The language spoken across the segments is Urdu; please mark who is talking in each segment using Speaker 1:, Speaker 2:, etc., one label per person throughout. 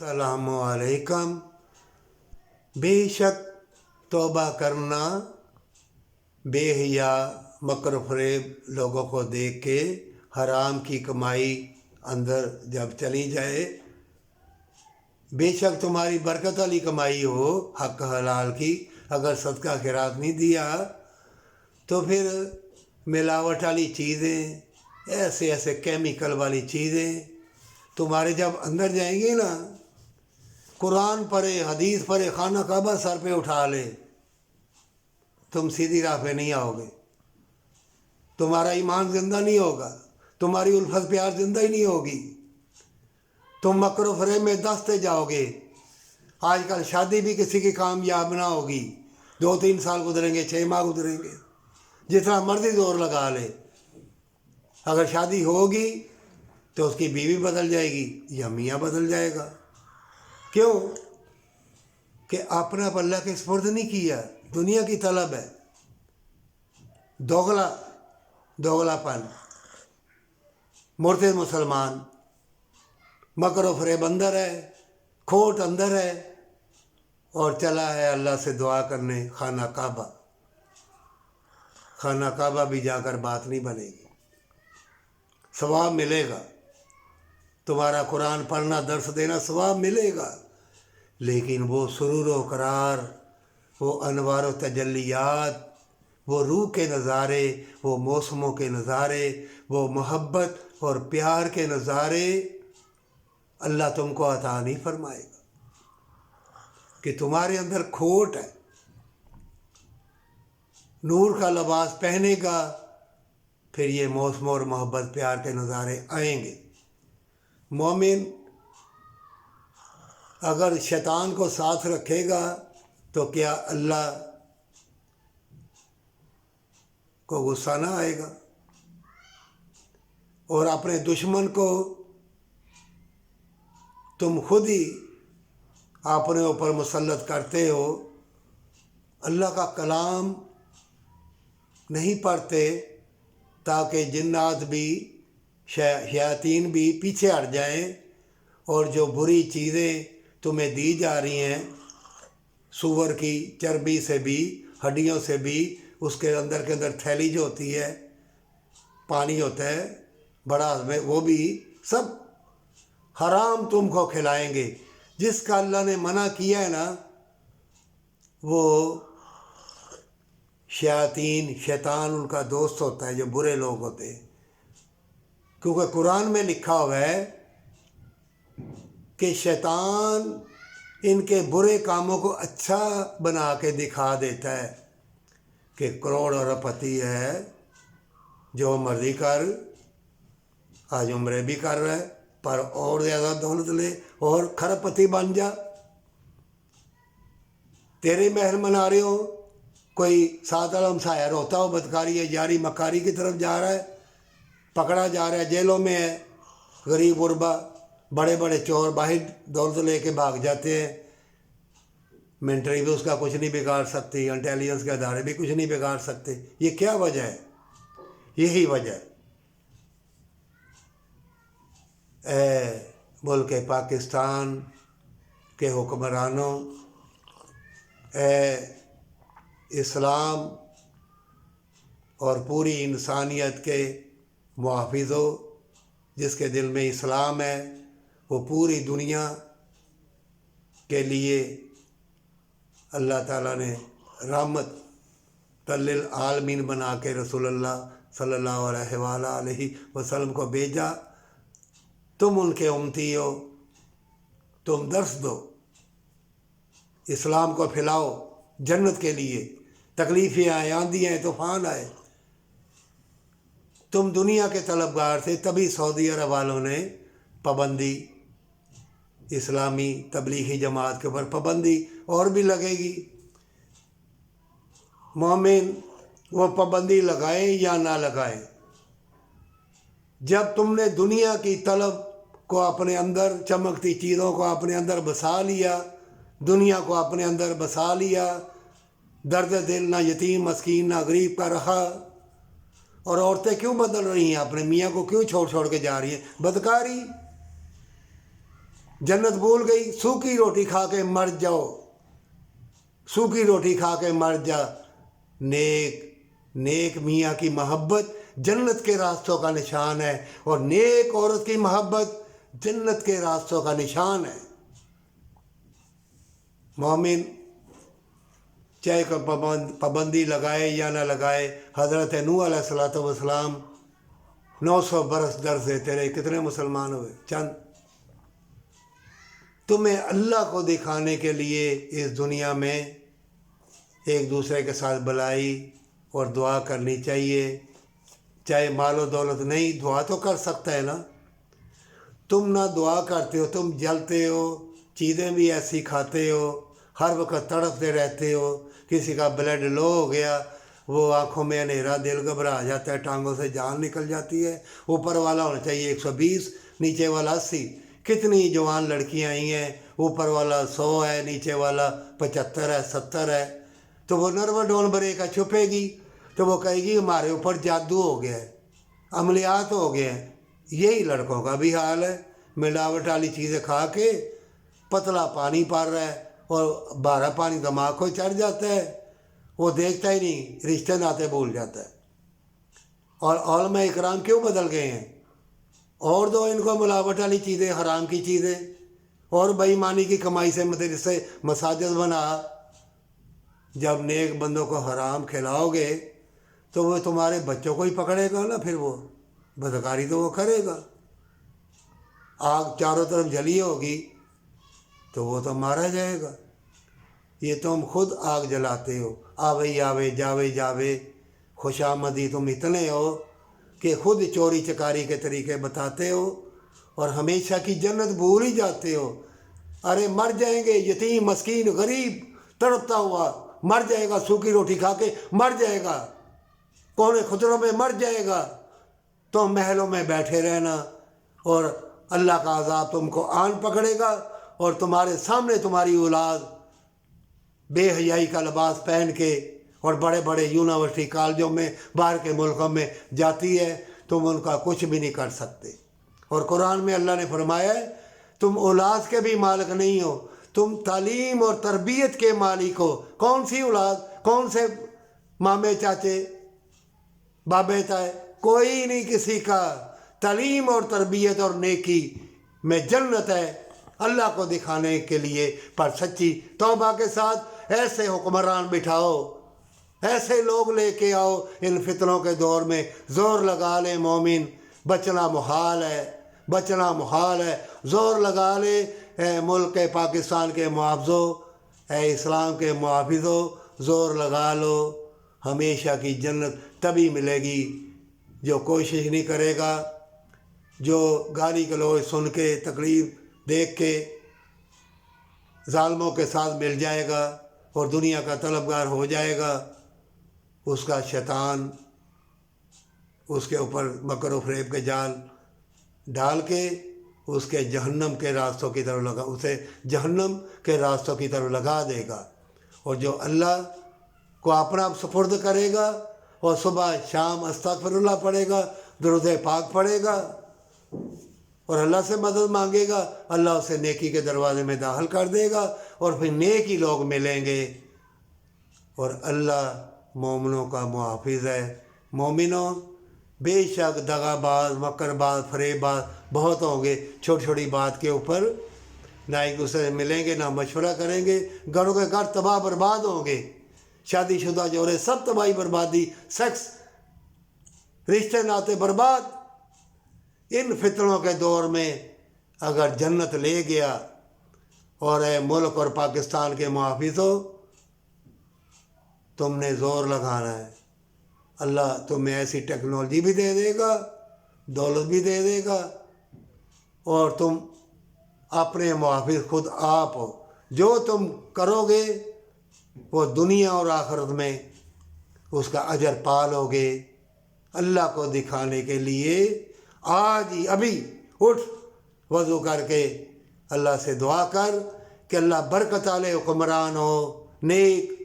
Speaker 1: السلام علیکم۔ بے شک توبہ کرنا بے حیا مکر و فریب لوگوں کو دیکھ کے حرام کی کمائی اندر جب چلی جائے، بے شک تمہاری برکت والی کمائی ہو حق حلال کی، اگر صدقہ خیرات نہیں دیا تو پھر ملاوٹ والی چیزیں، ایسے کیمیکل والی چیزیں تمہارے جب اندر جائیں گے نا، قرآن پڑھے، حدیث پڑھے، خانہ کعبہ سر پہ اٹھا لے، تم سیدھی راہ پہ نہیں آؤ گے، تمہارا ایمان زندہ نہیں ہوگا، تمہاری الفت پیار زندہ ہی نہیں ہوگی، تم مکر و فریب میں دستے جاؤ گے۔ آج کل شادی بھی کسی کی کامیاب نہ ہوگی، 2-3 سال گزریں گے، 6 ماہ گزریں گے، جتنا مرضی زور لگا لے، اگر شادی ہوگی تو اس کی بیوی بدل جائے گی یا میاں بدل جائے گا۔ کیوں کہ اپنا اللہ کے سپرد نہیں کیا، دنیا کی طلب ہے، دوغلا پن، مرتد مسلمان، مکر و فریب اندر ہے، کھوٹ اندر ہے، اور چلا ہے اللہ سے دعا کرنے خانہ کعبہ بھی جا کر بات نہیں بنے گی، ثواب ملے گا، تمہارا قرآن پڑھنا، درس دینا ثواب ملے گا، لیکن وہ سرور و قرار، وہ انوار و تجلیات، وہ روح کے نظارے، وہ موسموں کے نظارے، وہ محبت اور پیار کے نظارے اللہ تم کو عطا نہیں فرمائے گا، کہ تمہارے اندر کھوٹ ہے۔ نور کا لباس پہنے گا، پھر یہ موسم اور محبت پیار کے نظارے آئیں گے۔ مومن اگر شیطان کو ساتھ رکھے گا تو کیا اللہ کو غصہ نہ آئے گا؟ اور اپنے دشمن کو تم خود ہی اپنے اوپر مسلط کرتے ہو، اللہ کا کلام نہیں پڑھتے تاکہ جنات بھی، شیاطین بھی پیچھے ہٹ جائیں، اور جو بری چیزیں تمہیں دی جا رہی ہیں، سور کی چربی سے بھی، ہڈیوں سے بھی، اس کے اندر تھیلی جو ہوتی ہے، پانی ہوتا ہے بڑا، وہ بھی سب حرام تم کو کھلائیں گے۔ جس کا اللہ نے منع کیا ہے نا، وہ شیطان ان کا دوست ہوتا ہے، جو برے لوگ ہوتے ہیں، کیونکہ قرآن میں لکھا ہوا ہے کہ شیطان ان کے برے کاموں کو اچھا بنا کے دکھا دیتا ہے کہ کروڑ اربپتی ہے، جو مرضی کر، آج عمرے بھی کر رہا ہے، پر اور زیادہ دولت لے اور کھرب پتی بن جا، تیرے مہر منا رہے ہو، کوئی سات علم سایہ روتا ہو، بدکاری یا جاری مکاری کی طرف جا رہا ہے، پکڑا جا رہا ہے، جیلوں میں ہے، غریب غربا، بڑے بڑے چور باہر دولت لے کے بھاگ جاتے ہیں، منٹری بھی اس کا کچھ نہیں بگاڑ سکتی، انٹیلیجنس کے ادارے بھی کچھ نہیں بگاڑ سکتے۔ یہ کیا وجہ ہے؟ یہی وجہ ہے۔ اے ملک پاکستان کے حکمرانوں، اے اسلام اور پوری انسانیت کے محافظوں، جس کے دل میں اسلام ہے، وہ پوری دنیا کے لیے اللہ تعالیٰ نے رحمت للعالمین بنا کے رسول اللہ صلی اللہ علیہ وسلم کو بھیجا۔ تم ان کے امتی ہو، تم درس دو، اسلام کو پھیلاؤ جنت کے لیے، تکلیفیں آئیں، آندھی آئیں، طوفان آئے، تم دنیا کے طلبگار تھے، تبھی سعودی عرب والوں نے پابندی، اسلامی تبلیغی جماعت کے اوپر پابندی اور بھی لگے گی۔ مومن وہ پابندی لگائیں یا نہ لگائیں، جب تم نے دنیا کی طلب کو اپنے اندر، چمکتی چیزوں کو اپنے اندر بسا لیا، دنیا کو اپنے اندر بسا لیا، درد دل نہ یتیم مسکین نہ غریب کا رہا۔ اور عورتیں کیوں بدل رہی ہیں؟ اپنے میاں کو کیوں چھوڑ کے جا رہی ہیں؟ بدکاری، جنت بھول گئی، سوکھی روٹی کھا کے مر جاؤ، سوکھی روٹی کھا کے مر جا۔ نیک میاں کی محبت جنت کے راستوں کا نشان ہے، اور نیک عورت کی محبت جنت کے راستوں کا نشان ہے۔ مومن چاہے کوئی پابندی لگائے یا نہ لگائے، حضرت نوح علیہ السلام 900 برس درس دیتے رہے، کتنے مسلمان ہوئے؟ چند۔ تمہیں اللہ کو دکھانے کے لیے اس دنیا میں ایک دوسرے کے ساتھ بلائی اور دعا کرنی چاہیے، چاہے مال و دولت نہیں، دعا تو کر سکتا ہے نا۔ تم نہ دعا کرتے ہو، تم جلتے ہو، چیزیں بھی ایسی کھاتے ہو، ہر وقت تڑپتے رہتے ہو، کسی کا بلڈ لو ہو گیا، وہ آنکھوں میں اندھیرا، دل گھبرا جاتا ہے، ٹانگوں سے جان نکل جاتی ہے، اوپر والا ہونا چاہیے 120، نیچے والا 80۔ کتنی جوان لڑکیاں آئی ہیں، اوپر والا 100 ہے، نیچے والا 75 ہے، 70 ہے، تو وہ نرو ڈون برے کا چھپے گی تو وہ کہے گی ہمارے اوپر جادو ہو گیا ہے، عملیات ہو گئے ہیں۔ یہی لڑکوں کا بھی حال ہے، ملاوٹ والی چیزیں کھا کے پتلا پانی پار رہا ہے، اور 12 پانی دماغ کو چڑھ جاتا ہے، وہ دیکھتا ہی نہیں، رشتے ناتے بھول جاتا ہے۔ اور علماء اکرام کیوں بدل گئے ہیں؟ اور دو ان کو ملاوٹ والی چیزیں، حرام کی چیزیں، اور بے ایمانی کی کمائی سے مدرسے مساجد بنا۔ جب نیک بندوں کو حرام کھلاؤ گے تو وہ تمہارے بچوں کو ہی پکڑے گا نا، پھر وہ بدکاری تو وہ کرے گا۔ آگ چاروں طرف جلی ہوگی تو وہ تو مارا جائے گا۔ یہ تم خود آگ جلاتے ہو، آوے آوے جاوے جاوے، خوش آمدی تم اتنے ہو کہ خود چوری چکاری کے طریقے بتاتے ہو، اور ہمیشہ کی جنت بھول ہی جاتے ہو۔ ارے مر جائیں گے، یتیم مسکین غریب تڑپتا ہوا مر جائے گا، سوکھی روٹی کھا کے مر جائے گا، کونے خطروں میں مر جائے گا، تم محلوں میں بیٹھے رہنا، اور اللہ کا عذاب تم کو آن پکڑے گا، اور تمہارے سامنے تمہاری اولاد بے حیائی کا لباس پہن کے اور بڑے بڑے یونیورسٹی کالجوں میں باہر کے ملکوں میں جاتی ہے، تم ان کا کچھ بھی نہیں کر سکتے۔ اور قرآن میں اللہ نے فرمایا ہے تم اولاد کے بھی مالک نہیں ہو، تم تعلیم اور تربیت کے مالک ہو۔ کون سی اولاد؟ کون سے مامے چاچے بابے تائے؟ کوئی نہیں کسی کا۔ تعلیم اور تربیت اور نیکی میں جنت ہے اللہ کو دکھانے کے لیے، پر سچی توبہ کے ساتھ ایسے حکمران بٹھاؤ، ایسے لوگ لے کے آؤ ان فتنوں کے دور میں، زور لگا لے مومن، بچنا محال ہے، بچنا محال ہے۔ زور لگا لے اے ملک پاکستان کے محافظوں، اے اسلام کے محافظوں، زور لگا لو، ہمیشہ کی جنت تبھی ملے گی۔ جو کوشش نہیں کرے گا، جو گالی گلوچ سن کے، تقریر دیکھ کے ظالموں کے ساتھ مل جائے گا اور دنیا کا طلبگار ہو جائے گا، اس کا شیطان اس کے اوپر مکر و فریب کے جال ڈال کے اس کے جہنم کے راستوں کی طرف اسے جہنم کے راستوں کی طرف لگا دے گا۔ اور جو اللہ کو اپنا سپرد کرے گا اور صبح شام استغفر اللہ پڑھے گا، درود پاک پڑھے گا اور اللہ سے مدد مانگے گا، اللہ اسے نیکی کے دروازے میں داخل کر دے گا، اور پھر نیکی لوگ ملیں گے، اور اللہ مومنوں کا محافظ ہے۔ مومنوں، بے شک دغا باز، مکر باز، فریب باز بہت ہوں گے، چھوٹی چھوٹی بات کے اوپر نہ ایک دوسرے سے ملیں گے، نہ مشورہ کریں گے، گھروں کے گھر تباہ برباد ہوں گے، شادی شدہ جوڑے سب تباہی بربادی، سیکس، رشتے ناتے برباد۔ ان فتنوں کے دور میں اگر جنت لے گیا، اور اے ملک اور پاکستان کے محافظوں، تم نے زور لگانا ہے، اللہ تمہیں ایسی ٹیکنالوجی بھی دے دے گا، دولت بھی دے دے گا، اور تم اپنے محافظ خود آپ ہو۔ جو تم کرو گے وہ دنیا اور آخرت میں اس کا اجر پالو گے۔ اللہ کو دکھانے کے لیے آج ہی ابھی اٹھ، وضو کر کے اللہ سے دعا کر کہ اللہ برکت والے حکمران ہو، نیک،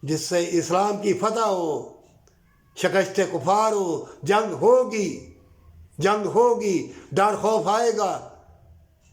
Speaker 1: جس سے اسلام کی فتح ہو، شکست کفار ہو، جنگ ہوگی، جنگ ہوگی، ڈر خوف آئے گا،